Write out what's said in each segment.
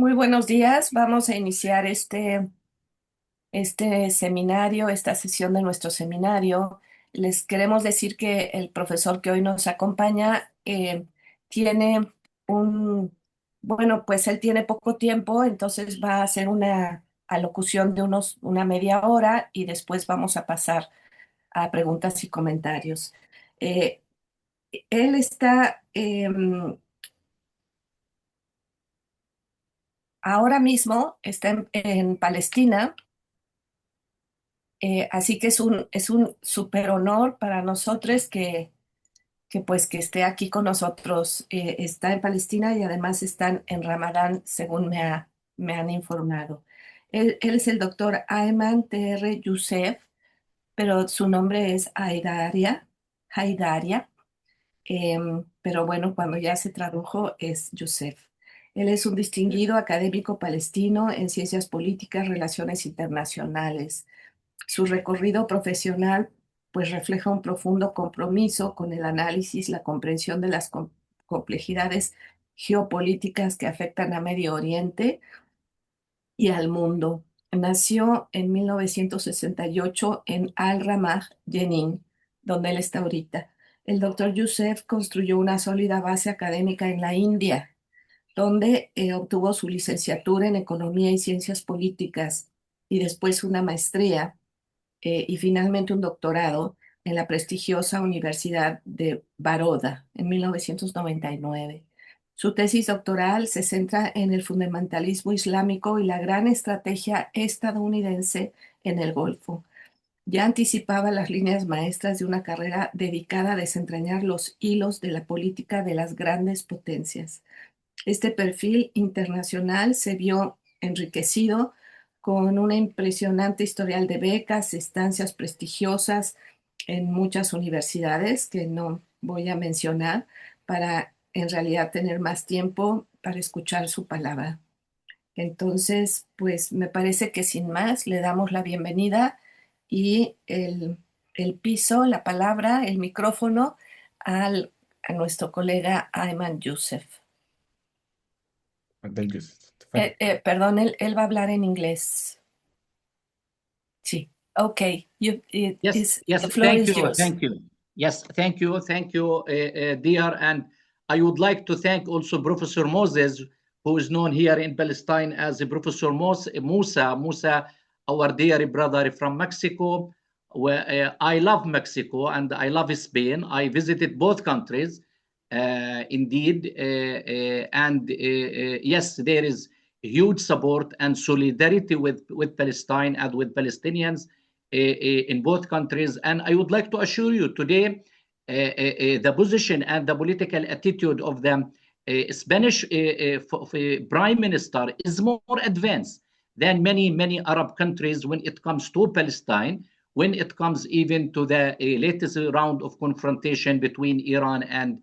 Muy buenos días. Vamos a iniciar este seminario, esta sesión de nuestro seminario. Les queremos decir que el profesor que hoy nos acompaña tiene pues él tiene poco tiempo, entonces va a hacer una alocución de una media hora y después vamos a pasar a preguntas y comentarios. Eh, Él está ahora mismo, está en Palestina. Así que es un súper honor para nosotros que esté aquí con nosotros. Está en Palestina y además están en Ramadán, según me han informado. Él es el doctor Ayman Youssef, pero su nombre es Haidaria. Pero bueno, cuando ya se tradujo es Youssef. Él es un distinguido académico palestino en ciencias políticas, relaciones internacionales. Su recorrido profesional pues refleja un profundo compromiso con el análisis, la comprensión de las complejidades geopolíticas que afectan a Medio Oriente y al mundo. Nació en 1968 en Al-Ramah, Jenin, donde él está ahorita. El doctor Youssef construyó una sólida base académica en la India, donde obtuvo su licenciatura en Economía y Ciencias Políticas y después una maestría y finalmente un doctorado en la prestigiosa Universidad de Baroda en 1999. Su tesis doctoral se centra en el fundamentalismo islámico y la gran estrategia estadounidense en el Golfo. Ya anticipaba las líneas maestras de una carrera dedicada a desentrañar los hilos de la política de las grandes potencias. Este perfil internacional se vio enriquecido con una impresionante historial de becas, estancias prestigiosas en muchas universidades que no voy a mencionar para en realidad tener más tiempo para escuchar su palabra. Entonces, pues me parece que sin más le damos la bienvenida y el piso, la palabra, el micrófono a nuestro colega Ayman Youssef. Thank you. Thank Perdón, él va a hablar en inglés. Sí. Ok. Yes, The yes, floor is yours. thank you. Yes, thank you, dear. And I would like to thank also Professor Moses, who is known here in Palestine as Professor Musa, our dear brother from Mexico. I love Mexico and I love Spain. I visited both countries, indeed. Yes, there is huge support and solidarity with Palestine and with Palestinians in both countries. And I would like to assure you today, the position and the political attitude of the Spanish Prime Minister is more advanced than many Arab countries when it comes to Palestine, when it comes even to the latest round of confrontation between Iran and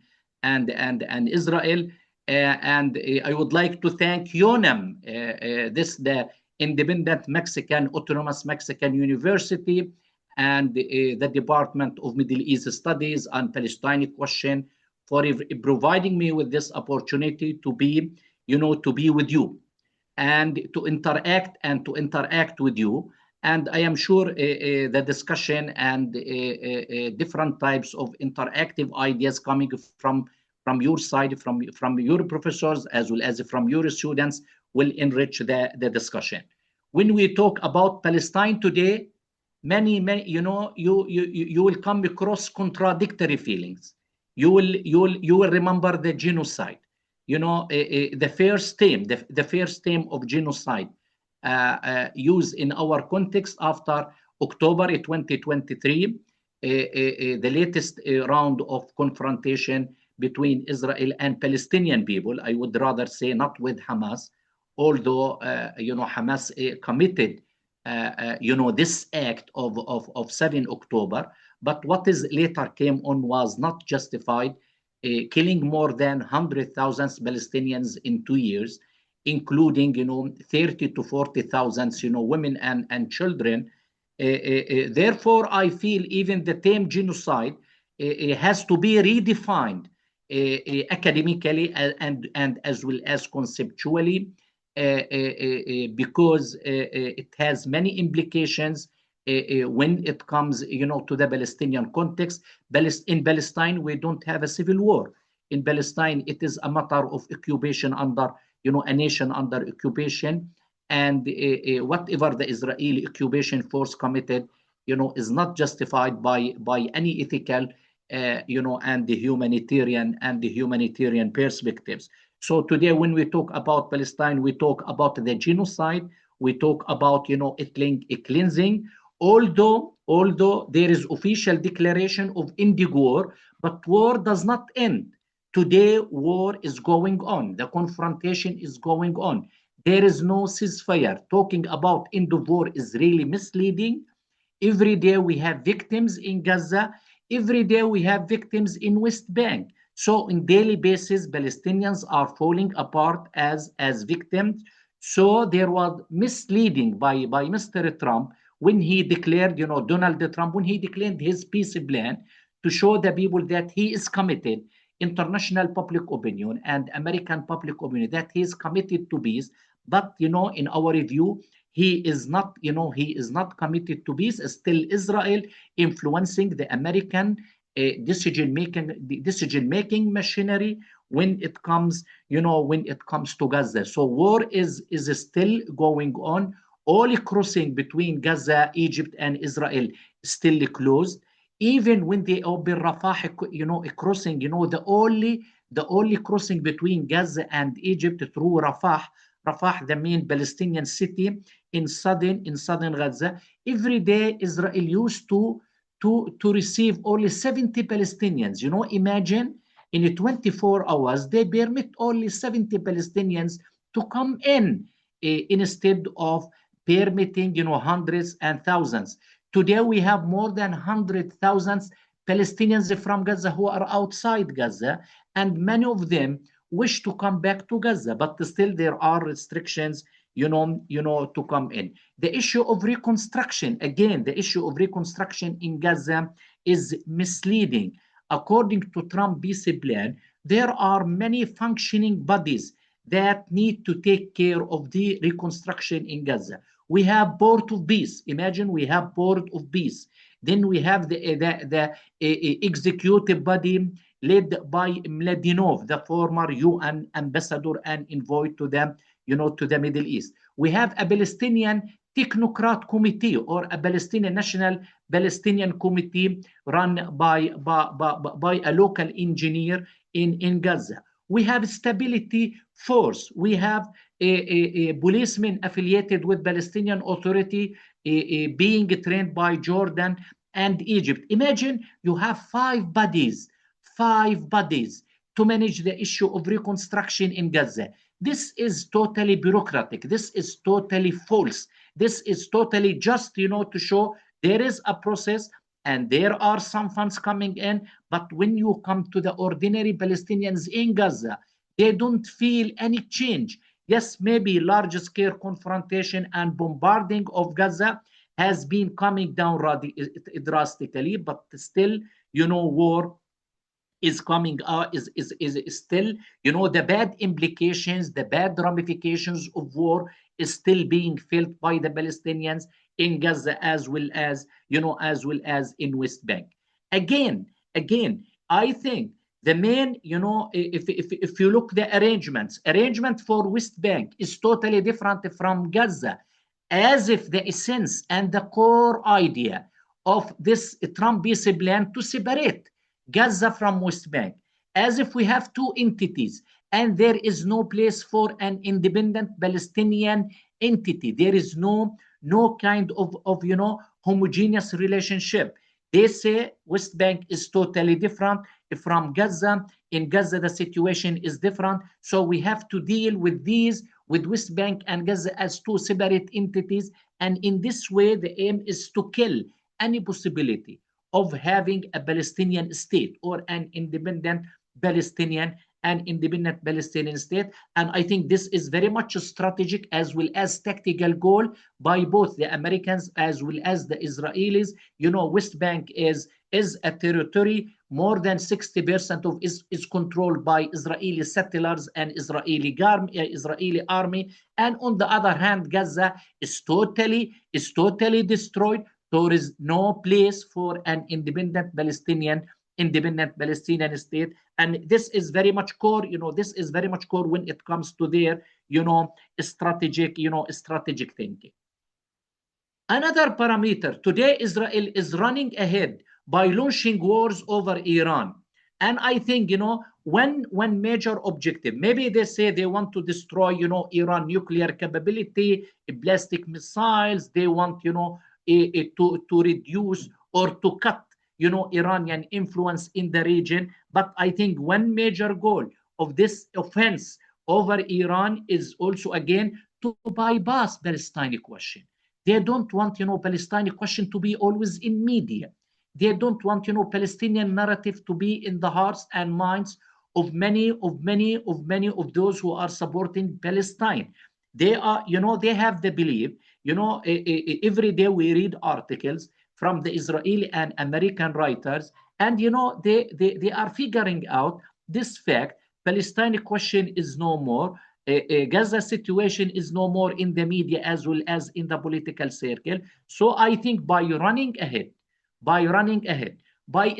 Israel. I would like to thank UNAM, the Independent Mexican Autonomous Mexican University, and the Department of Middle East Studies and Palestine question for providing me with this opportunity to be, to be with you and to interact with you. And I am sure the discussion and different types of interactive ideas coming from your side, from your professors, as well as from your students, will enrich the discussion. When we talk about Palestine today, many, you will come across contradictory feelings. You will remember the genocide. The first theme of genocide used in our context after October 2023, the latest round of confrontation between Israel and Palestinian people. I would rather say not with Hamas, although Hamas committed this act of 7 October. But what is later came on was not justified, killing more than 100,000 Palestinians in 2 years, including 30 to 40,000 women and children. Therefore, I feel even the term genocide has to be redefined academically and as well as conceptually. because it has many implications when it comes, to the Palestinian context. In Palestine, we don't have a civil war. In Palestine, it is a matter of occupation under, a nation under occupation, and whatever the Israeli occupation force committed, is not justified by any ethical, and the humanitarian perspectives. So today, when we talk about Palestine, we talk about the genocide. We talk about, a cleansing. Although there is official declaration of ending war, but war does not end. Today, war is going on. The confrontation is going on. There is no ceasefire. Talking about end of war is really misleading. Every day we have victims in Gaza. Every day we have victims in West Bank. So on daily basis, Palestinians are falling apart as victims. So there was misleading by Mr. Trump when he declared, Donald Trump, when he declared his peace plan to show the people that he is committed, international public opinion and American public opinion, that he is committed to peace. But, in our review, he is not committed to peace. Still, Israel influencing the American decision making machinery when it comes, to Gaza. So war is still going on. All crossing between Gaza, Egypt, and Israel still closed. Even when they open Rafah, crossing, the only crossing between Gaza and Egypt through Rafah, the main Palestinian city in southern Gaza. Every day Israel used to receive only 70 Palestinians. Imagine in 24 hours they permit only 70 Palestinians to come in, instead of permitting, hundreds and thousands. Today we have more than 100,000 Palestinians from Gaza who are outside Gaza, and many of them wish to come back to Gaza, but still there are restrictions, to come in. The issue of reconstruction, again, the issue of reconstruction in Gaza is misleading. According to Trump peace plan, there are many functioning bodies that need to take care of the reconstruction in Gaza. We have Board of Peace. Imagine we have Board of Peace. Then we have the executive body led by Mladinov, the former UN ambassador and envoy to the Middle East. We have a Palestinian technocrat committee, or a Palestinian National Palestinian Committee run by a local engineer in Gaza. We have stability force. We have a policemen affiliated with Palestinian Authority, being trained by Jordan and Egypt. Imagine you have five bodies to manage the issue of reconstruction in Gaza. This is totally bureaucratic. This is totally false. This is totally just, to show there is a process and there are some funds coming in. But when you come to the ordinary Palestinians in Gaza, they don't feel any change. Yes, maybe large scale confrontation and bombarding of Gaza has been coming down drastically, but still, war is coming out, is still, the bad implications, the bad ramifications of war is still being felt by the Palestinians in Gaza, as well as in West Bank. Again, I think the main, if you look the arrangement for West Bank is totally different from Gaza, as if the essence and the core idea of this Trump peace plan to separate Gaza from West Bank, as if we have two entities and there is no place for an independent Palestinian entity. There is no kind of homogeneous relationship. They say West Bank is totally different from Gaza. In Gaza, the situation is different. So we have to deal with West Bank and Gaza as two separate entities. And in this way, the aim is to kill any possibility of having a Palestinian state or an independent Palestinian state. And I think this is very much a strategic as well as tactical goal by both the Americans as well as the Israelis. West Bank is is a territory more than 60% of is controlled by Israeli settlers and Israeli army. And on the other hand, Gaza is totally destroyed. There is no place for an independent Palestinian state. And this is very much core, this is very much core when it comes to their, strategic thinking. Another parameter, today Israel is running ahead by launching wars over Iran. And I think, one major objective, maybe they say they want to destroy, Iran nuclear capability, ballistic missiles, they want, to reduce or to cut, Iranian influence in the region. But I think one major goal of this offense over Iran is also, again, to bypass Palestinian question. They don't want, Palestinian question to be always in media. They don't want, Palestinian narrative to be in the hearts and minds of many of those who are supporting Palestine. They are, they have the belief, every day we read articles from the Israeli and American writers, and, they are figuring out this fact. Palestinian question is no more. Gaza situation is no more in the media as well as in the political circle. So I think by running ahead, by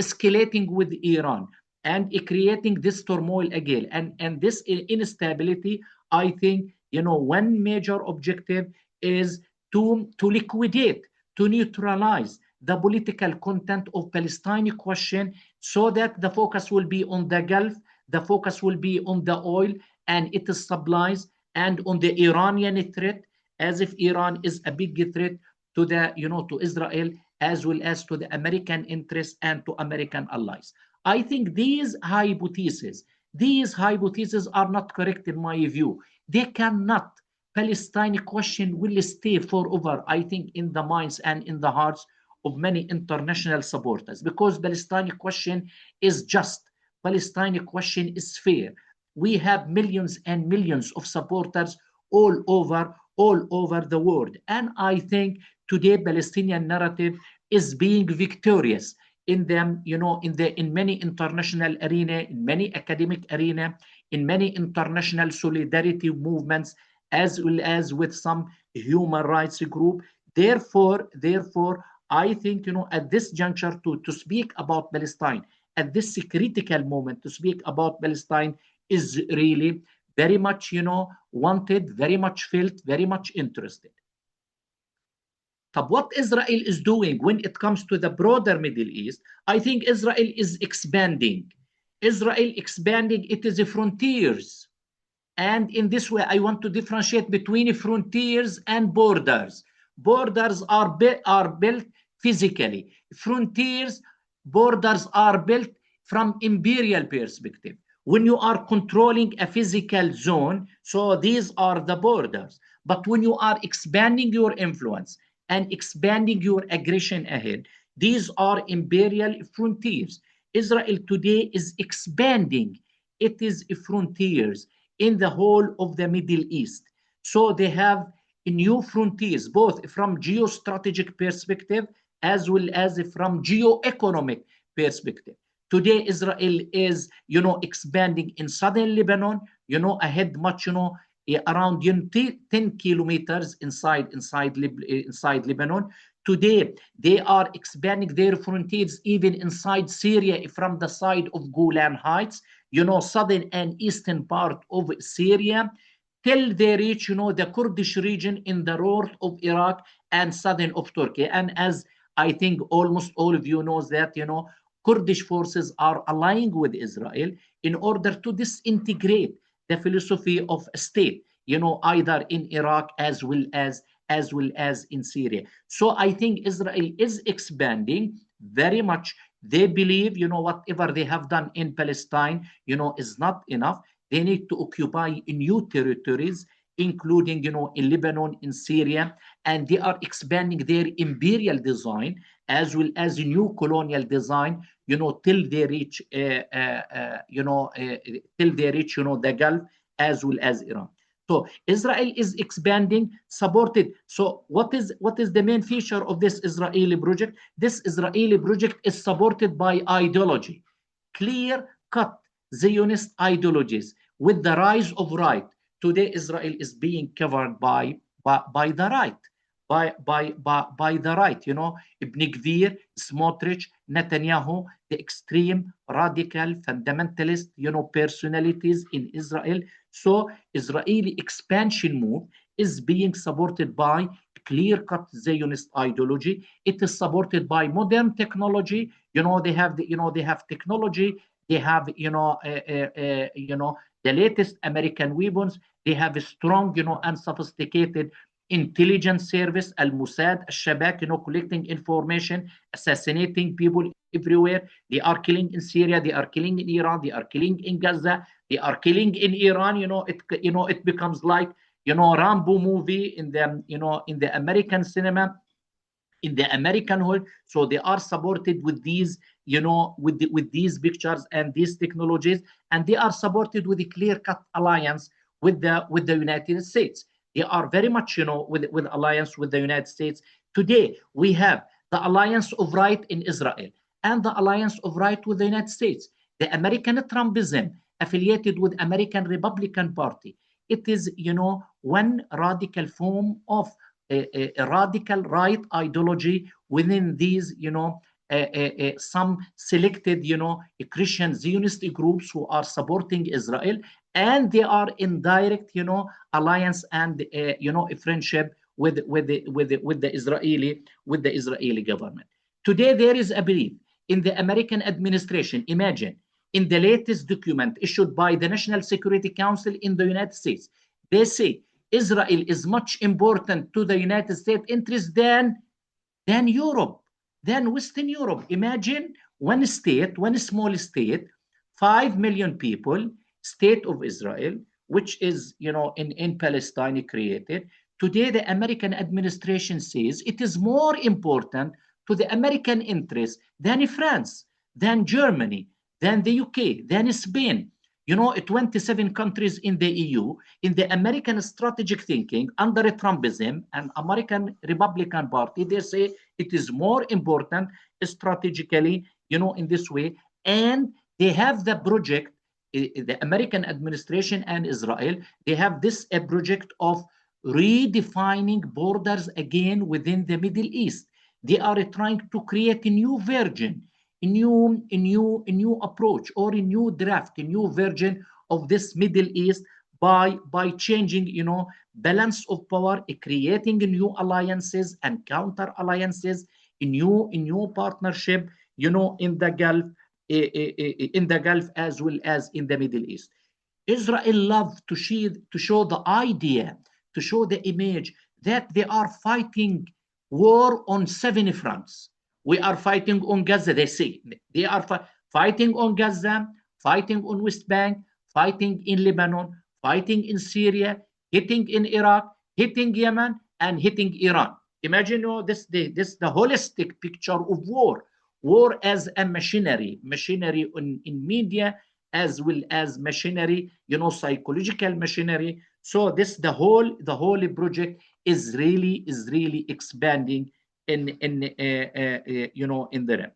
escalating with Iran and creating this turmoil again and this instability, I think, one major objective is to liquidate, to neutralize the political content of Palestinian question, so that the focus will be on the Gulf, the focus will be on the oil and its supplies, and on the Iranian threat, as if Iran is a big threat to the, to Israel, as well as to the American interests and to American allies. I think these hypotheses are not correct in my view. They cannot. Palestinian question will stay forever, I think, in the minds and in the hearts of many international supporters, because Palestinian question is just. Palestinian question is fair. We have millions and millions of supporters all over the world. And I think today Palestinian narrative is being victorious in them, in many international arena, in many academic arena, in many international solidarity movements, as well as with some human rights group. Therefore, I think, at this juncture, to speak about Palestine at this critical moment, to speak about Palestine is really very much, wanted, very much felt, very much interested. But what Israel is doing when it comes to the broader Middle East, I think Israel is expanding. It is frontiers. And in this way, I want to differentiate between frontiers and borders. Borders are built physically. Borders are built from imperial perspective. When you are controlling a physical zone, so these are the borders. But when you are expanding your influence and expanding your aggression ahead, these are imperial frontiers. Israel today is expanding its frontiers in the whole of the Middle East. So they have new frontiers, both from geostrategic perspective as well as from geo-economic perspective. Today, Israel is, expanding in southern Lebanon, ahead much, around 10 kilometers inside Lebanon. Today, they are expanding their frontiers even inside Syria from the side of Golan Heights, southern and eastern part of Syria, till they reach, the Kurdish region in the north of Iraq and southern of Turkey. And as I think almost all of you knows that, Kurdish forces are allying with Israel in order to disintegrate the philosophy of a state, either in Iraq as well as in Syria. So I think Israel is expanding very much. They believe, whatever they have done in Palestine, is not enough. They need to occupy new territories, including, in Lebanon, in Syria, and they are expanding their imperial design as well as new colonial design, till they reach, the Gulf as well as Iran. So Israel is expanding, supported. So what is the main feature of this Israeli project? This Israeli project is supported by ideology, clear cut Zionist ideologies with the rise of right. Today, Israel is being covered by the right, by the right. Ibn Gvir, Smotrich, Netanyahu, the extreme radical fundamentalist, personalities in Israel. So Israeli expansion move is being supported by clear-cut Zionist ideology. It is supported by modern technology. They have technology. They have the latest American weapons. They have a strong and sophisticated intelligence service, Al Mossad, Al Shabak, collecting information, assassinating people everywhere. They are killing in Syria. They are killing in Iran. They are killing in Gaza. They are killing in Iran. It becomes like Rambo movie in the American cinema, in the American whole. So they are supported with these, with these pictures and these technologies, and they are supported with a clear-cut alliance with the United States. They are very much, with alliance with the United States. Today we have the alliance of right in Israel and the alliance of right with the United States. The American Trumpism affiliated with American Republican Party. It is, one radical form of a radical right ideology within these, some selected, Christian Zionist groups who are supporting Israel, and they are in direct, alliance and, a friendship with the Israeli government. Today, there is a belief in the American administration. Imagine, in the latest document issued by the National Security Council in the United States, they say Israel is much important to the United States interest than Europe, than Western Europe. Imagine one state, one small state, 5 million people, state of Israel, which is, in Palestine created. Today, the American administration says it is more important to the American interest than France, than Germany, than the UK, than Spain. 27 countries in the EU, in the American strategic thinking under Trumpism and American Republican Party, they say it is more important strategically, in this way. And they have the project, the American administration and Israel, they have this a project of redefining borders again within the Middle East. They are trying to create a new version, a new approach, or a new draft, a new version of this Middle East by changing, balance of power, creating new alliances and counter alliances, a new partnership, in the Gulf, as well as in the Middle East. Israel love to show the idea, to show the image that they are fighting war on 7 fronts. We are fighting on Gaza, they say. They are fighting on Gaza, fighting on West Bank, fighting in Lebanon, fighting in Syria, hitting in Iraq, hitting Yemen, and hitting Iran. Imagine, this the holistic picture of war as a machinery in media, as well as machinery, psychological machinery. So this the whole project is really expanding in the realm.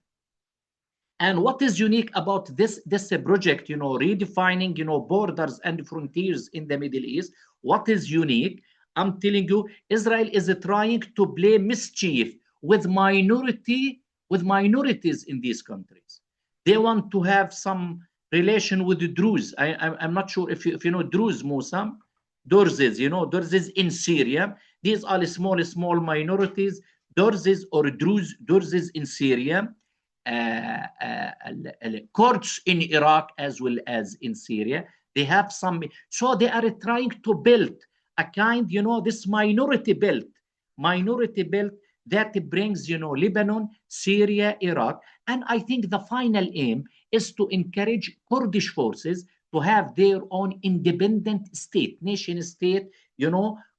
And what is unique about this project, redefining, borders and frontiers in the Middle East? What is unique? I'm telling you, Israel is trying to play mischief with minorities in these countries. They want to have some relation with the Druze. I'm not sure if you know Druze, Musa. Drurzes in Syria. These are small minorities. Drurzes or Drurzes in Syria. Kurds in Iraq as well as in Syria. They have some, so they are trying to build a kind, this minority belt that brings, Lebanon, Syria, Iraq. And I think the final aim is to encourage Kurdish forces to have their own independent state, nation state,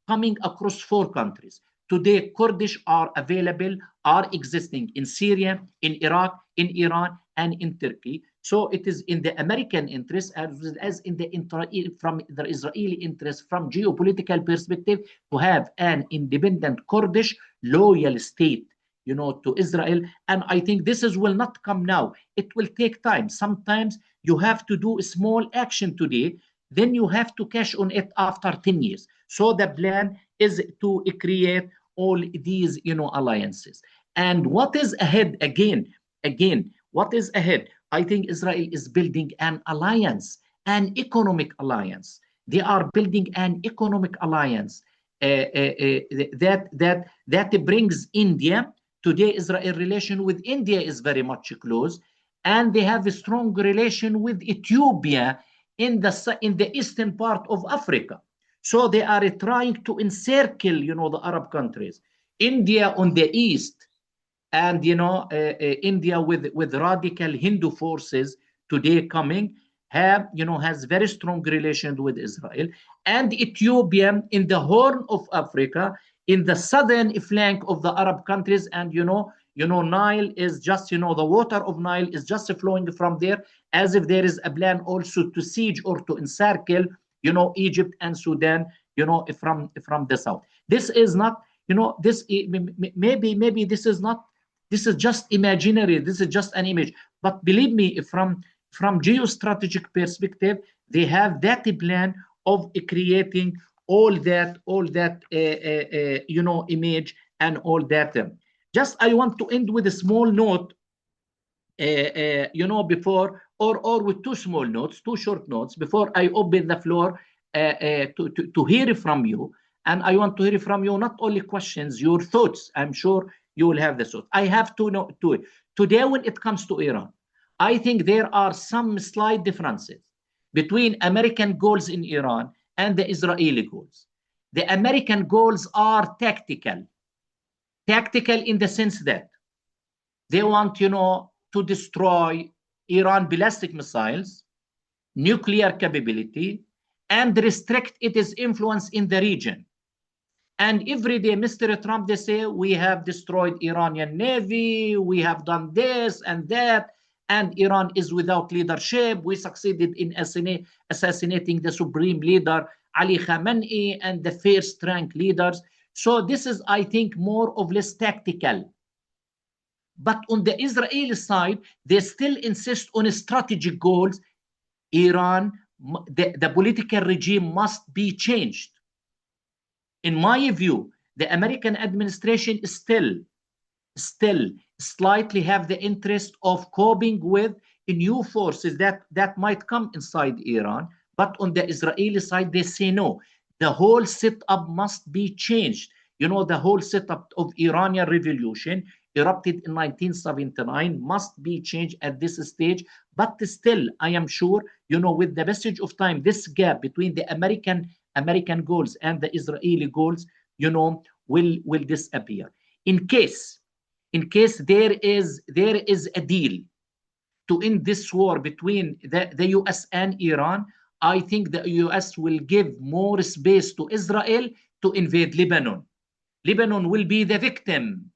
coming across 4 countries. today Kurdish are available, are existing in Syria, in Iraq, in Iran, and in Turkey. So it is in the American interest as well as in the from the Israeli interest from geopolitical perspective to have an independent Kurdish loyal state, to Israel. And I think this will not come now. It will take time. Sometimes you have to do a small action today, then you have to cash on it after 10 years. So the plan is to create all these, alliances. And what is ahead again, what is ahead? I think Israel is building an alliance, an economic alliance. They are building an economic alliance that brings India. Today, Israel relation with India is very much close, and they have a strong relation with Ethiopia in the eastern part of Africa. So they are trying to encircle, the Arab countries. India on the east, and India with radical Hindu forces today coming has very strong relations with Israel, and Ethiopia in the Horn of Africa, in the southern flank of the Arab countries. And Nile is just, the water of Nile is just flowing from there, as if there is a plan also to siege or to encircle Egypt and Sudan, from the south. This is not, this maybe this is just imaginary, this is just an image. But believe me, from geostrategic perspective, they have that plan of creating all that image and all that. Just I want to end with a small note, before, or with two small notes, two short notes, before I open the floor to hear from you. And I want to hear from you not only questions, your thoughts. I'm sure you will have the thoughts. I have to know today when it comes to Iran. I think there are some slight differences between American goals in Iran and the Israeli goals. The American goals are tactical in the sense that they want, to destroy Iran ballistic missiles, nuclear capability, and restrict its influence in the region. And every day, Mr. Trump, they say, we have destroyed Iranian Navy, we have done this and that, and Iran is without leadership. We succeeded in assassinating the supreme leader, Ali Khamenei, and the first-rank leaders. So this is, I think, more or less tactical. But on the Israeli side, they still insist on strategic goals. Iran, the political regime must be changed. In my view, the American administration is still slightly have the interest of coping with new forces that might come inside Iran. But on the Israeli side, they say no. The whole setup must be changed. The whole setup of Iranian revolution erupted in 1979 must be changed at this stage. But still, I am sure, with the passage of time, this gap between the American goals and the Israeli goals, will disappear. In case there is a deal to end this war between the US and Iran, I think the US will give more space to Israel to invade Lebanon. Lebanon will be the victim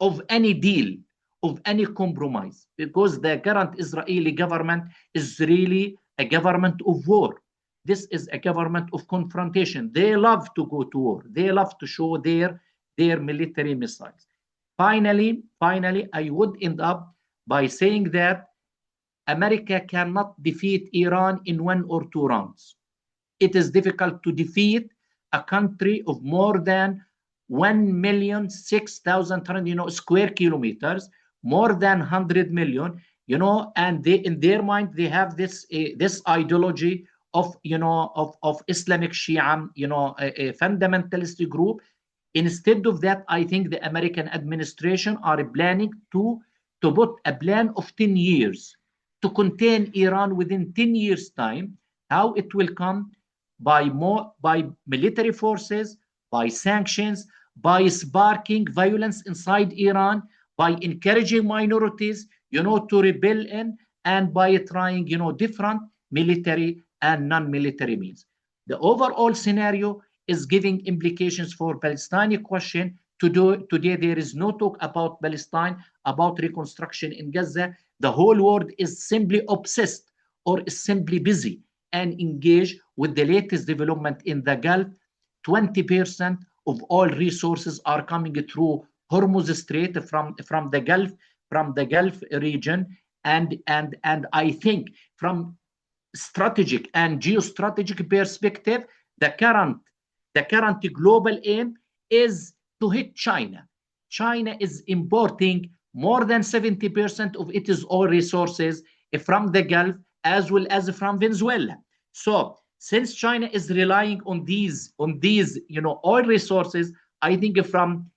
of any deal, of any compromise, because the current Israeli government is really a government of war. This is a government of confrontation. They love to go to war. They love to show their military missiles. Finally, I would end up by saying that America cannot defeat Iran in 1 or 2 rounds. It is difficult to defeat a country of more than 1,006,000 square kilometers, more than 100 million, and they, in their mind, they have this ideology of Islamic Shia, a fundamentalist group. Instead of that, I think the American administration are planning to put a plan of 10 years to contain Iran within 10 years' time. How it will come? By military forces, by sanctions, by sparking violence inside Iran, by encouraging minorities, to rebel in, and by trying, different military and non-military means. The overall scenario is giving implications for Palestinian question. Today there is no talk about Palestine, about reconstruction in Gaza. The whole world is simply obsessed or is simply busy and engaged with the latest development in the Gulf. 20% of all resources are coming through Hormuz Strait from the Gulf region, and I think from strategic and geostrategic perspective, the current the current global aim is to hit China. China is importing more than 70% of its oil resources from the Gulf as well as from Venezuela. So since China is relying on these oil resources, I think from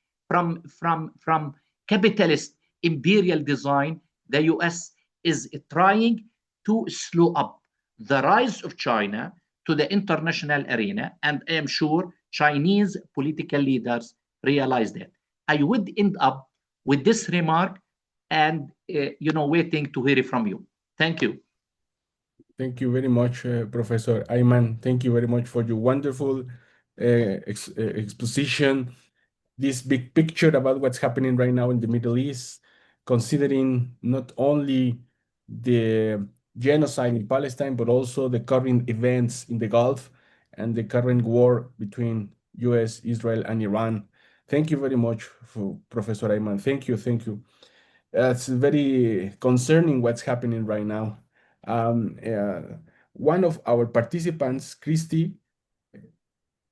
capitalist imperial design, the US is trying to slow up the rise of China to the international arena, and I am sure Chinese political leaders realize that. I would end up with this remark and waiting to hear from you. Thank you. Thank you very much, Professor Ayman. Thank you very much for your wonderful exposition, this big picture about what's happening right now in the Middle East, considering not only the genocide in Palestine, but also the current events in the Gulf and the current war between US, Israel, and Iran. Thank you very much, for Professor Ayman. Thank you, thank you. It's very concerning what's happening right now. One of our participants, Christy,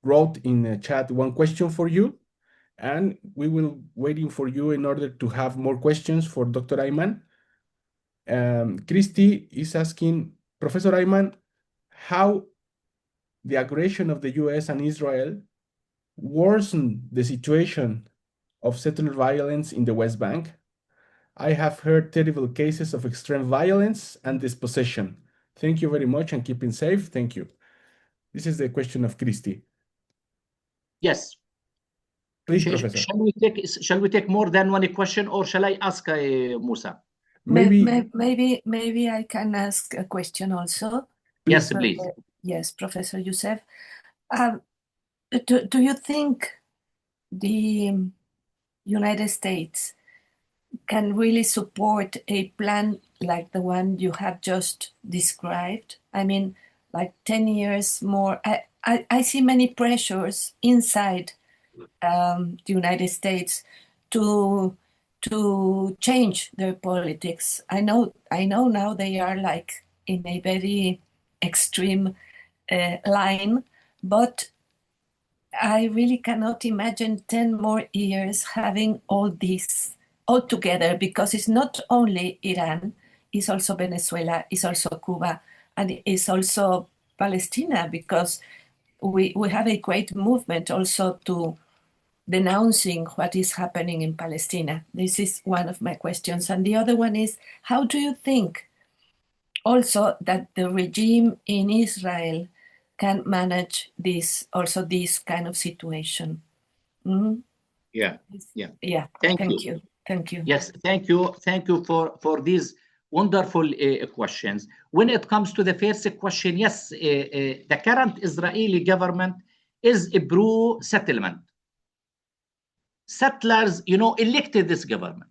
wrote in the chat one question for you, and we will waiting for you in order to have more questions for Dr. Ayman. Christy is asking, Professor Ayman, how the aggression of the US and Israel worsened the situation of settler violence in the West Bank. I have heard terrible cases of extreme violence and dispossession. Thank you very much and keeping safe. Thank you. This is the question of Christy. Yes. Please, Professor. Shall we take more than one question, or shall I ask Musa? Maybe I can ask a question also. Yes, please. Yes, Professor Youssef. Do you think the United States can really support a plan like the one you have just described? I mean, like 10 years more. I see many pressures inside the United States to change their politics. I know now they are like in a very extreme line, but I really cannot imagine 10 more years having all this all together, because it's not only Iran, it's also Venezuela, it's also Cuba, and it's also Palestine, because we have a great movement also to denouncing what is happening in Palestine. This is one of my questions. And the other one is, how do you think also that the regime in Israel can manage this kind of situation? Mm-hmm. Yeah. Thank you. Yes, thank you for these wonderful questions. When it comes to the first question, yes, the current Israeli government is a pro-settlement. Settlers, elected this government.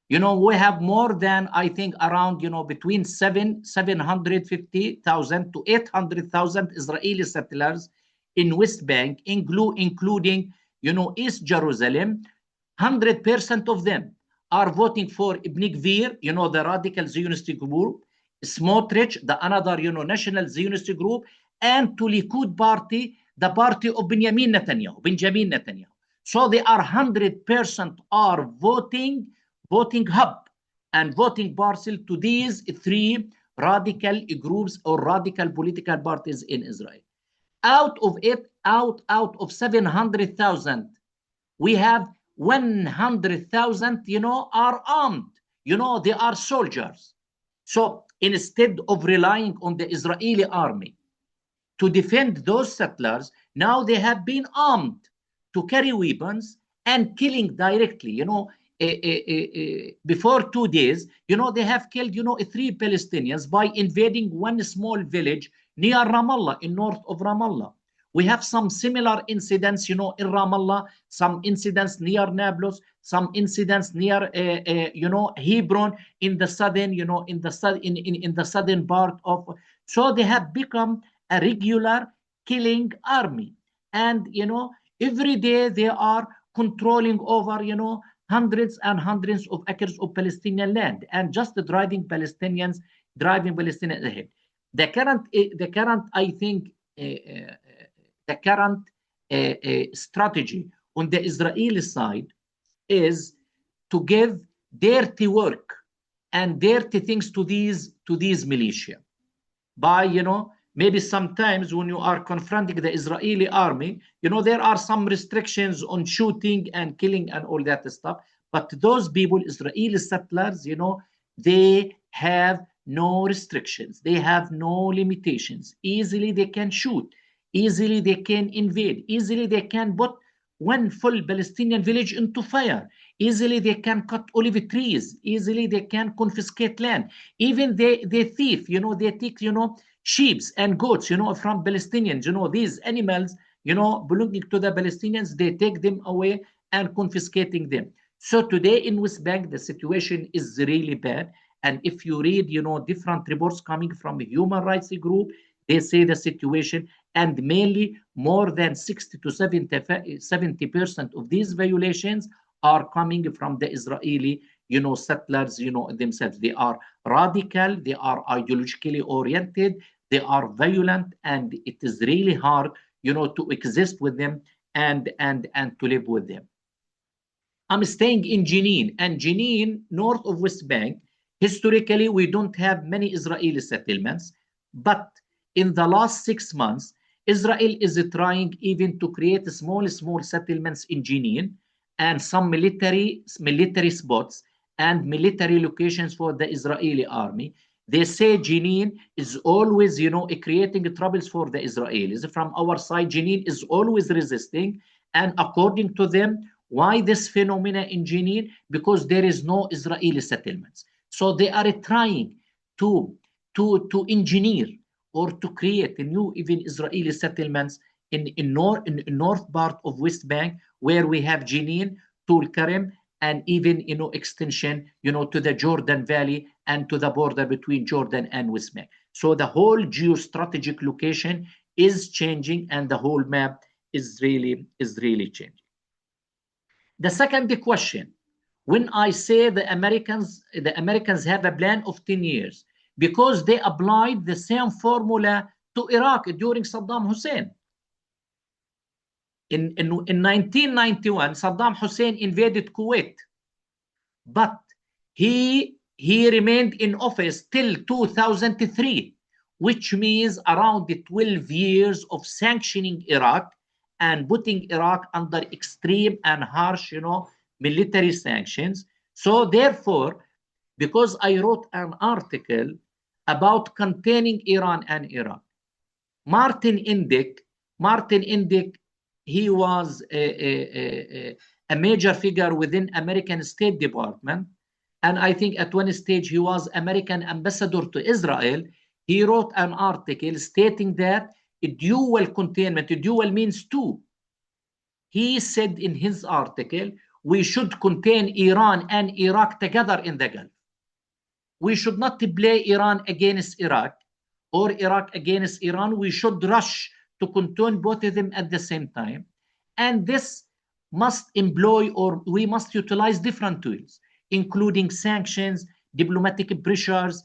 We have more than, I think, around, between 750,000 to 800,000 Israeli settlers in West Bank, including, East Jerusalem. 100% of them are voting for Ibn Gvir, the radical Zionist group, Smotrich, the another, national Zionist group, and to Likud party, the party of Benjamin Netanyahu. So they are 100% are voting hub and voting parcel to these three radical groups or radical political parties in Israel. Out of 700,000, we have 100,000, are armed. They are soldiers. So instead of relying on the Israeli army to defend those settlers, now they have been armed to carry weapons and killing directly. Before 2 days, they have killed, 3 Palestinians by invading one small village near Ramallah, in north of Ramallah. We have some similar incidents, in Ramallah, some incidents near Nablus, some incidents near, Hebron in the southern, in the southern part of. So they have become a regular killing army, and every day they are controlling over, hundreds and hundreds of acres of Palestinian land, and just driving Palestinians ahead. The current, I think, the current strategy on the Israeli side is to give dirty work and dirty things to these militia by, maybe sometimes when you are confronting the Israeli army, there are some restrictions on shooting and killing and all that stuff. But those people, Israeli settlers, they have no restrictions. They have no limitations. Easily they can shoot. Easily they can invade. Easily they can put one full Palestinian village into fire. Easily they can cut olive trees. Easily they can confiscate land. Even they thief, they take, sheep and goats, from Palestinians. These animals, belonging to the Palestinians, they take them away and confiscating them. So today in West Bank, the situation is really bad. And if you read, different reports coming from a human rights group, they say the situation, and mainly more than 60 to 70% of these violations are coming from the Israeli, settlers, themselves. They are radical, they are ideologically oriented, they are violent, and it is really hard, to exist with them and to live with them. I'm staying in Jenin, and Jenin, north of West Bank. Historically, we don't have many Israeli settlements, but in the last 6 months, Israel is trying even to create small settlements in Jenin and some military spots and military locations for the Israeli army. They say Jenin is always, creating troubles for the Israelis. From our side, Jenin is always resisting, and according to them, why this phenomena in Jenin? Because there is no Israeli settlements. So they are trying to engineer or to create new even Israeli settlements in north part of West Bank, where we have Jenin, Tul Karim, and even extension to the Jordan Valley and to the border between Jordan and West Bank. So the whole geostrategic location is changing, and the whole map is really changing. The second question, when I say the Americans have a plan of 10 years, because they applied the same formula to Iraq during Saddam Hussein. In 1991, Saddam Hussein invaded Kuwait, but he remained in office till 2003, which means around 12 years of sanctioning Iraq and putting Iraq under extreme and harsh, military sanctions. So therefore, because I wrote an article about containing Iran and Iraq, Martin Indyk, he was a major figure within American State Department, and I think at one stage he was American ambassador to Israel. He wrote an article stating that a dual containment, dual means two. He said in his article, we should contain Iran and Iraq together in the Gulf. We should not play Iran against Iraq or Iraq against Iran. We should rush to contain both of them at the same time. And this must employ, or we must utilize different tools, including sanctions, diplomatic pressures,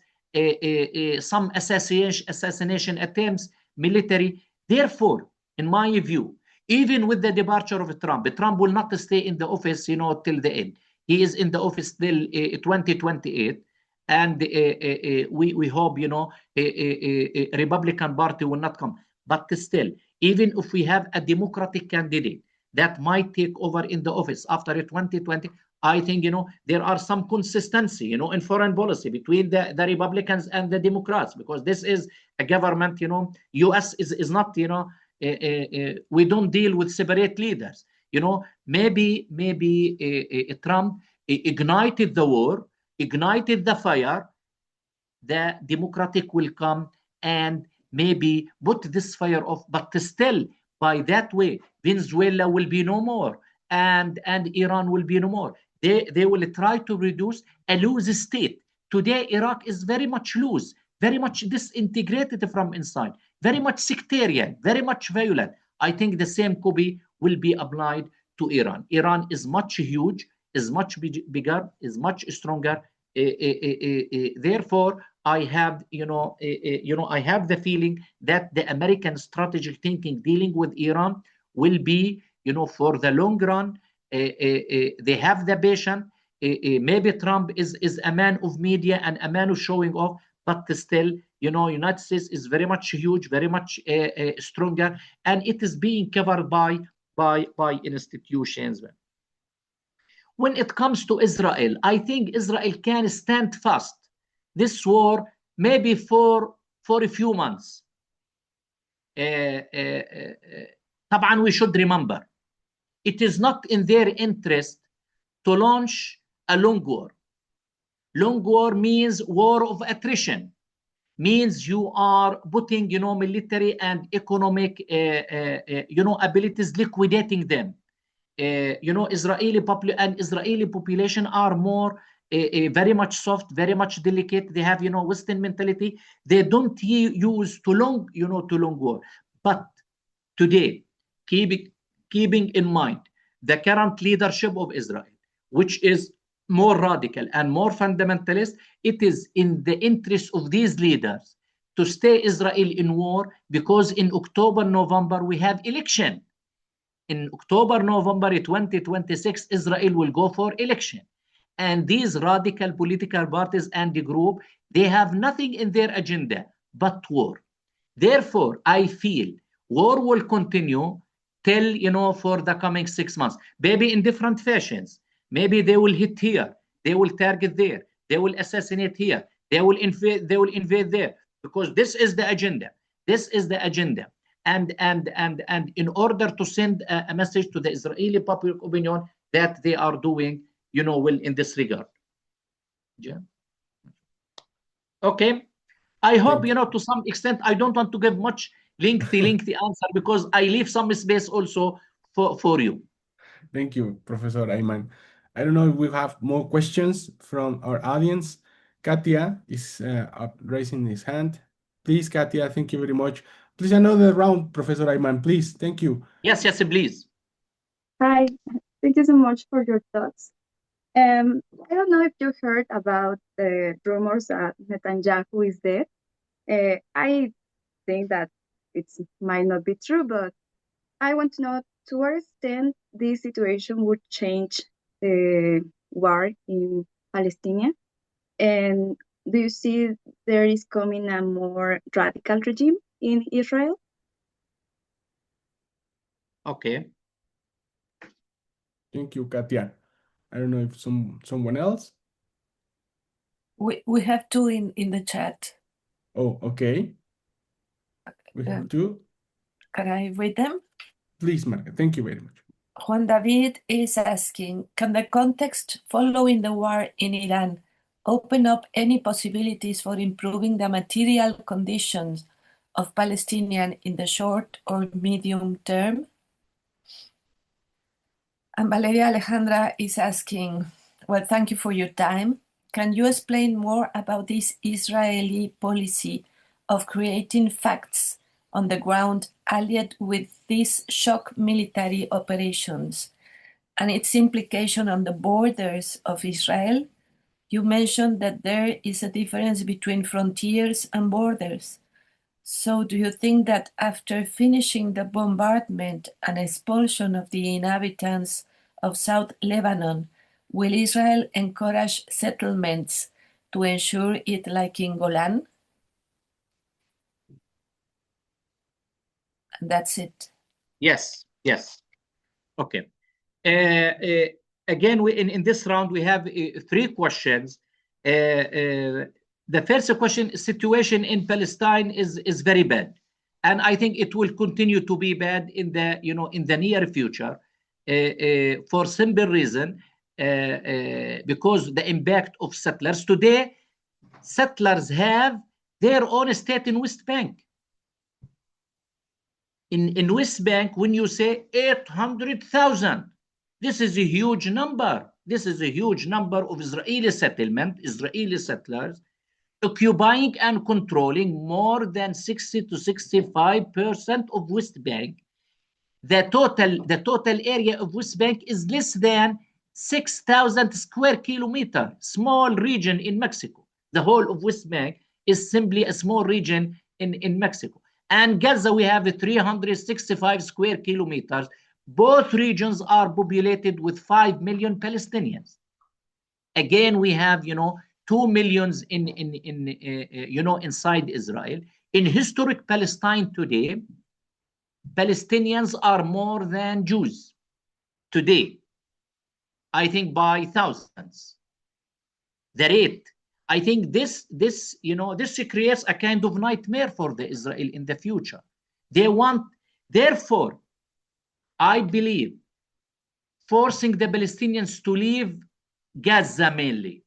some assassination attempts, military. Therefore, in my view, even with the departure of Trump will not stay in the office, till the end. He is in the office till 2028. And we hope, a Republican Party will not come. But still, even if we have a Democratic candidate that might take over in the office after 2020, I think, there are some consistency, in foreign policy between the Republicans and the Democrats, because this is a government, U.S. is not, we don't deal with separate leaders. Maybe Trump ignited the war, ignited the fire. The Democratic will come and maybe put this fire off, but still By that way, Venezuela will be no more, and Iran will be no more. They will try to reduce a loose state. Today, Iraq is very much loose, very much disintegrated from inside, very much sectarian, very much violent. I think the same will be applied to Iran. Iran is much huge, is much bigger, is much stronger. Therefore, I have, I have the feeling that the American strategic thinking dealing with Iran will be, for the long run. They have the patience. Maybe Trump is a man of media and a man of showing off, but still, United States is very much huge, very much stronger, and it is being covered by institutions. When it comes to Israel, I think Israel can stand fast this war maybe for a few months. طبعا we should remember it is not in their interest to launch a long war. Long war means war of attrition, means you are putting military and economic abilities, liquidating them. Israeli population are more very much soft, very much delicate. They have Western mentality. They don't use too long war. But today, keeping in mind the current leadership of Israel, which is more radical and more fundamentalist, it is in the interest of these leaders to stay Israel in war, because in October, November, we have election. In October, November 2026, Israel will go for election. And these radical political parties and the group, they have nothing in their agenda but war. Therefore, I feel war will continue till, for the coming 6 months, maybe in different fashions. Maybe they will hit here, they will target there, they will assassinate here, they will invade there, because this is the agenda. This is the agenda. And in order to send a message to the Israeli public opinion that they are doing, well in this regard. Yeah. Okay. I hope, to some extent, I don't want to give much lengthy answer, because I leave some space also for you. Thank you, Professor Ayman. I don't know if we have more questions from our audience. Katia is raising his hand. Please, Katia, thank you very much. Please, another round, Professor Ayman, please. Thank you. Yes, please. Hi, thank you so much for your thoughts. I don't know if you heard about the rumors that Netanyahu is dead. I think that it might not be true, but I want to know to what extent this situation would change the war in Palestine. And do you see there is coming a more radical regime in Israel? Okay. Thank you, Katia. I don't know if someone else. We have two in the chat. Oh, okay. We have two. Can I read them? Please, Marga. Thank you very much. Juan David is asking, can the context following the war in Iran open up any possibilities for improving the material conditions of Palestinians in the short or medium term? And Valeria Alejandra is asking, well, thank you for your time. Can you explain more about this Israeli policy of creating facts on the ground allied with these shock military operations and its implication on the borders of Israel? You mentioned that there is a difference between frontiers and borders. So do you think that after finishing the bombardment and expulsion of the inhabitants of South Lebanon, will Israel encourage settlements to ensure it like in Golan? And that's it. Yes. Okay. Again, in this round, we have 3 questions. The first question, situation in Palestine is very bad, and I think it will continue to be bad in the near future, for simple reason, because the impact of settlers today. Settlers have their own state in West Bank. In West Bank, when you say 800,000, this is a huge number. This is a huge number of Israeli settlement, Israeli settlers, occupying and controlling more than 60 to 65% of West Bank. The total area of West Bank is less than 6,000 square kilometer, small region in Mexico. The whole of West Bank is simply a small region in Mexico. And Gaza, we have 365 square kilometers. Both regions are populated with 5 million Palestinians. Again, we have, 2 millions inside Israel. In historic Palestine today, Palestinians are more than Jews today, I think by thousands. The rate, I think this creates a kind of nightmare for the Israel in the future. Therefore, I believe forcing the Palestinians to leave Gaza mainly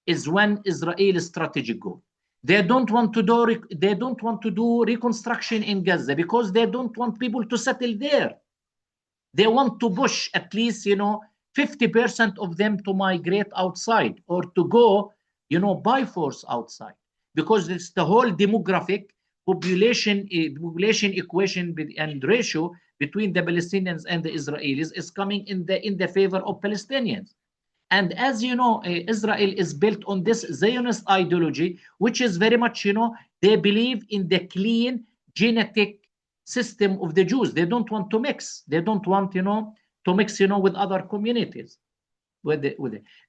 is one Israeli strategic goal. They don't want to do reconstruction in Gaza because they don't want people to settle there. They want to push at least 50% of them to migrate outside or to go by force outside, because it's the whole demographic population equation and ratio between the Palestinians and the Israelis is coming in the favor of Palestinians. And as you know, Israel is built on this Zionist ideology, which is very much, they believe in the clean genetic system of the Jews. They don't want to mix. They don't want, to mix, with other communities.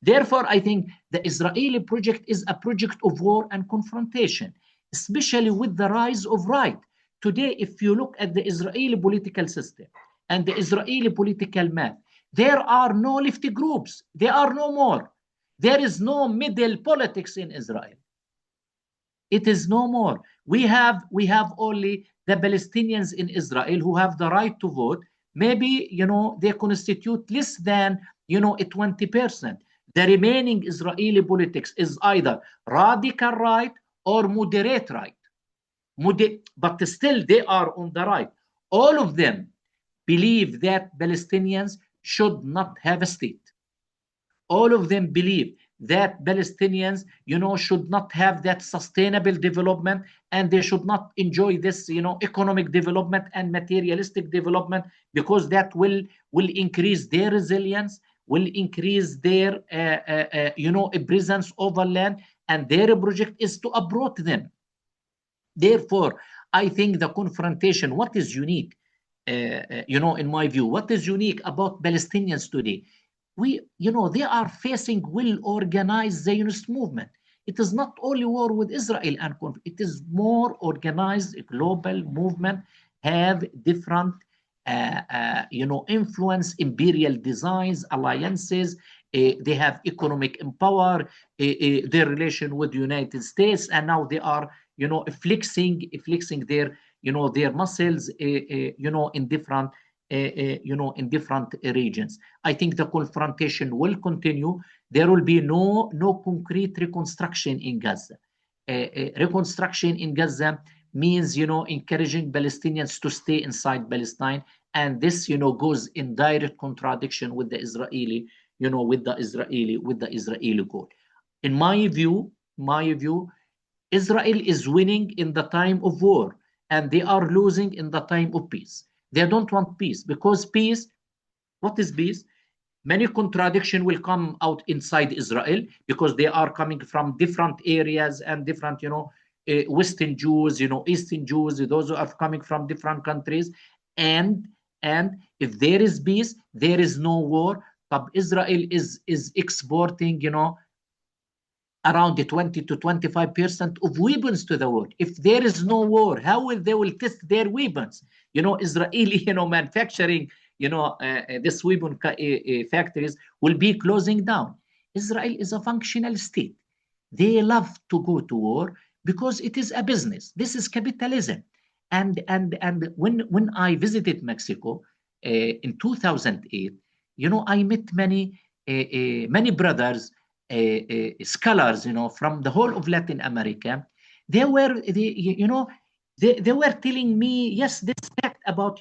Therefore, I think the Israeli project is a project of war and confrontation, especially with the rise of right. Today, if you look at the Israeli political system and the Israeli political map, there are no lefty groups. There are no more. There is no middle politics in Israel. It is no more. We have only the Palestinians in Israel who have the right to vote. Maybe, they constitute less than, 20%. The remaining Israeli politics is either radical right or moderate right. But still they are on the right. All of them believe that Palestinians should not have a state. All of them believe that Palestinians, should not have that sustainable development, and they should not enjoy this, economic development and materialistic development, because that will increase their resilience, will increase their, presence over land, and their project is to uproot them. Therefore, I think the confrontation, what is unique, in my view, what is unique about Palestinians today? They are facing well-organized Zionist movement. It is not only war with Israel, and it is more organized global movement, have different, influence, imperial designs, alliances. They have economic power, their relation with the United States, and now they are, flexing their, their muscles, in different. In different regions. I think the confrontation will continue. There will be no concrete reconstruction in Gaza. Reconstruction in Gaza means, encouraging Palestinians to stay inside Palestine, and this, goes in direct contradiction with the Israeli, with the Israeli goal. In my view, Israel is winning in the time of war, and they are losing in the time of peace. They don't want peace, because peace, what is peace? Many contradiction will come out inside Israel, because they are coming from different areas and different, Western Jews, Eastern Jews, those who are coming from different countries. And if there is peace, there is no war. But Israel is exporting, around the 20 to 25% of weapons to the world. If there is no war, how will they test their weapons? Israeli, manufacturing, this weapon factories will be closing down. Israel is a functional state. They love to go to war because it is a business. This is capitalism. And when I visited Mexico in 2008, I met many brothers, scholars, from the whole of Latin America. they were telling me, yes, this fact about,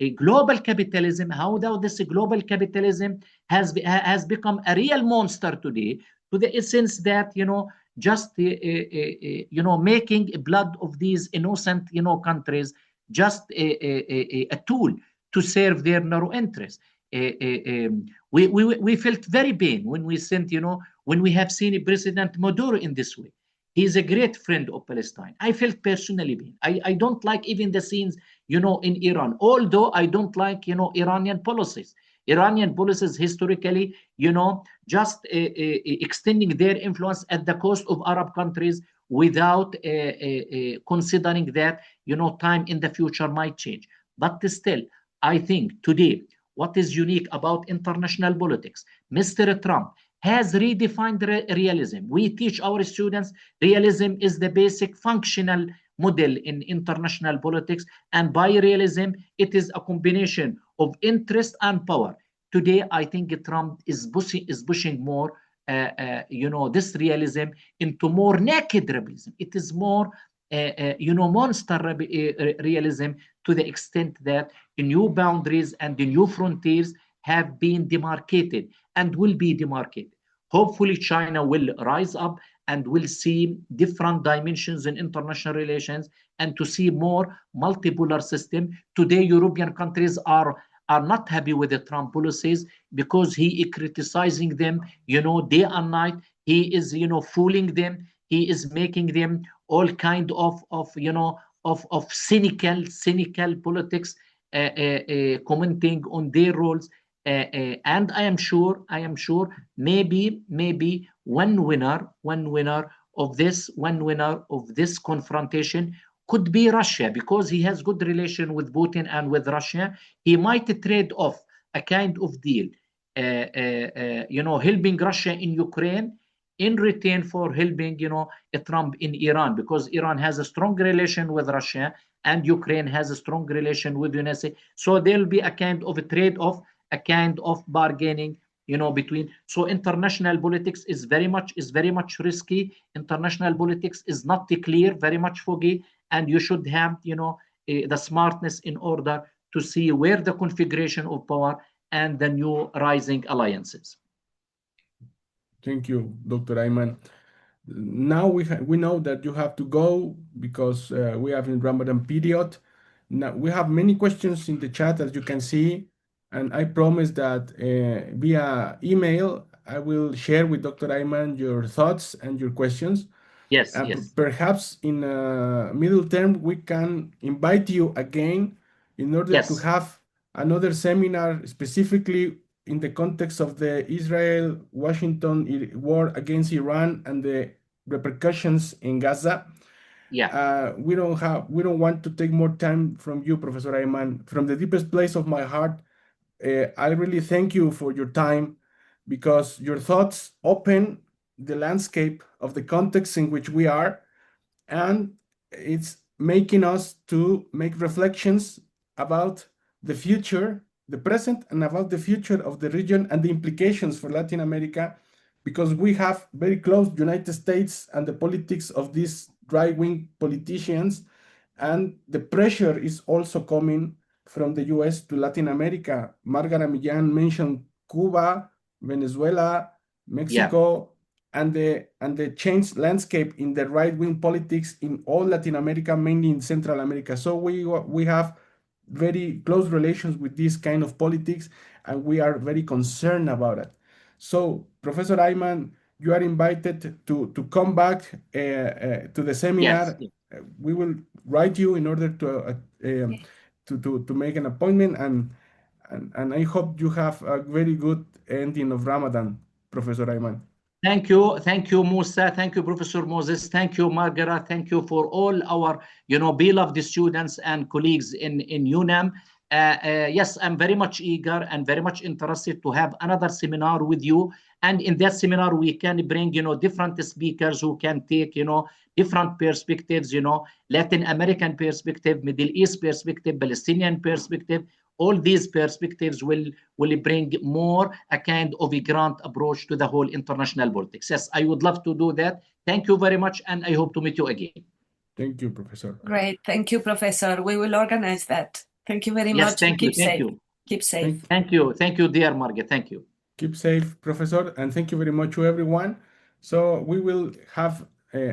a global capitalism, how now this global capitalism has become a real monster today, to the essence that, just making blood of these innocent, countries, just a tool to serve their narrow interests. We felt very pain when we sent, when we have seen President Maduro in this way. He's a great friend of Palestine. I felt personally pain. I don't like even the scenes, in Iran, although I don't like, Iranian policies. Iranian policies historically, just extending their influence at the cost of Arab countries without considering that, time in the future might change. But still, I think today, what is unique about international politics, Mr. Trump has redefined realism. We teach our students realism is the basic functional model in international politics, and by realism, it is a combination of interest and power. Today, I think Trump is pushing more, this realism into more naked realism. It is more, monster realism, to the extent that new boundaries and the new frontiers have been demarcated and will be demarcated. Hopefully, China will rise up and will see different dimensions in international relations, and to see more multipolar system. Today, European countries are not happy with the Trump policies because he is criticizing them, day and night. He is, fooling them. He is making them all kind of cynical politics, commenting on their roles. And I am sure, maybe one winner of this confrontation could be Russia, because he has good relation with Putin and with Russia. He might trade off a kind of deal, helping Russia in Ukraine in return for helping, Trump in Iran, because Iran has a strong relation with Russia and Ukraine has a strong relation with the United States. So there'll be a kind of a trade-off, a kind of bargaining, between. So international politics is very much risky. International politics is not clear, very much foggy, and you should have, the smartness in order to see where the configuration of power and the new rising alliances. Thank you, Dr. Ayman. Now we know that you have to go because we have in Ramadan period. Now we have many questions in the chat, as you can see, and I promise that via email I will share with Dr. Ayman your thoughts and your questions. Yes, And yes, perhaps in middle term we can invite you again in order to yes, have another seminar specifically in the context of the Israel-Washington war against Iran and the repercussions in Gaza. yeah, We don't want to take more time from you, Professor Ayman. From the deepest place of my heart, I really thank you for your time, because your thoughts open the landscape of the context in which we are, and it's making us to make reflections about the future, the present, and about the future of the region and the implications for Latin America, because we have very close United States and the politics of these right-wing politicians, and the pressure is also coming from the US to Latin America. Margaret Millán mentioned Cuba, Venezuela, yeah, Mexico, and the changed landscape in the right-wing politics in all Latin America, mainly in Central America. So we have very close relations with this kind of politics, and we are very concerned about it. So, Professor Ayman, you are invited to come back to the yes, seminar. yes. We will write you in order to make an appointment, and I hope you have a very good ending of Ramadan, Professor Ayman. Thank you, Musa. Thank you, Professor Moses. Thank you, Margaret. Thank you for all our, beloved students and colleagues in UNAM. Yes, I'm very much eager and very much interested to have another seminar with you. And in that seminar, we can bring, different speakers who can take, different perspectives, Latin American perspective, Middle East perspective, Palestinian perspective. All these perspectives will bring more a kind of a grand approach to the whole international politics. Yes, I would love to do that. Thank you very much, and I hope to meet you again. Thank you, Professor. Great. Thank you, Professor. We will organize that. Thank you very Yes, much and thank you, keep thank safe. you, Keep safe. thank you, dear Margaret. Thank you. Keep safe, Professor, and thank you very much to everyone. So we will have,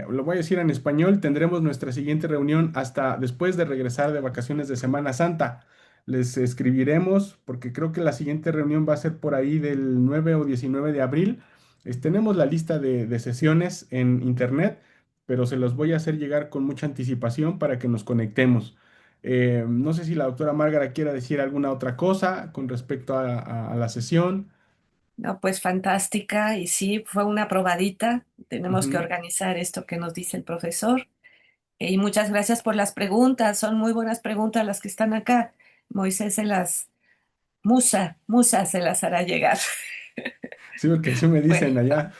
lo voy a decir en español, tendremos nuestra siguiente reunión hasta después de regresar de vacaciones de Semana Santa. Les escribiremos porque creo que la siguiente reunión va a ser por ahí del 9 o 19 de abril. Tenemos la lista de sesiones en internet, pero se los voy a hacer llegar con mucha anticipación para que nos conectemos. No sé si la doctora Márgara quiera decir alguna otra cosa con respecto a la sesión. No, pues fantástica y sí, fue una probadita. Tenemos que Ujú. organizar esto que nos dice el profesor. Y muchas gracias por las preguntas. Son muy buenas preguntas las que están acá. Moisés se las, Musa se las hará llegar. Sí, porque así me Bueno, dicen allá,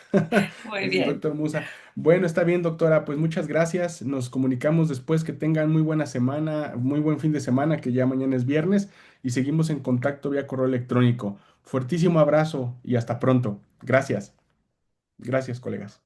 muy el bien. doctor Musa. Bueno, está bien, doctora, pues muchas gracias. Nos comunicamos después. Que tengan muy buena semana, muy buen fin de semana, que ya mañana es viernes, y seguimos en contacto vía correo electrónico. Fuertísimo abrazo y hasta pronto. Gracias. Gracias, colegas.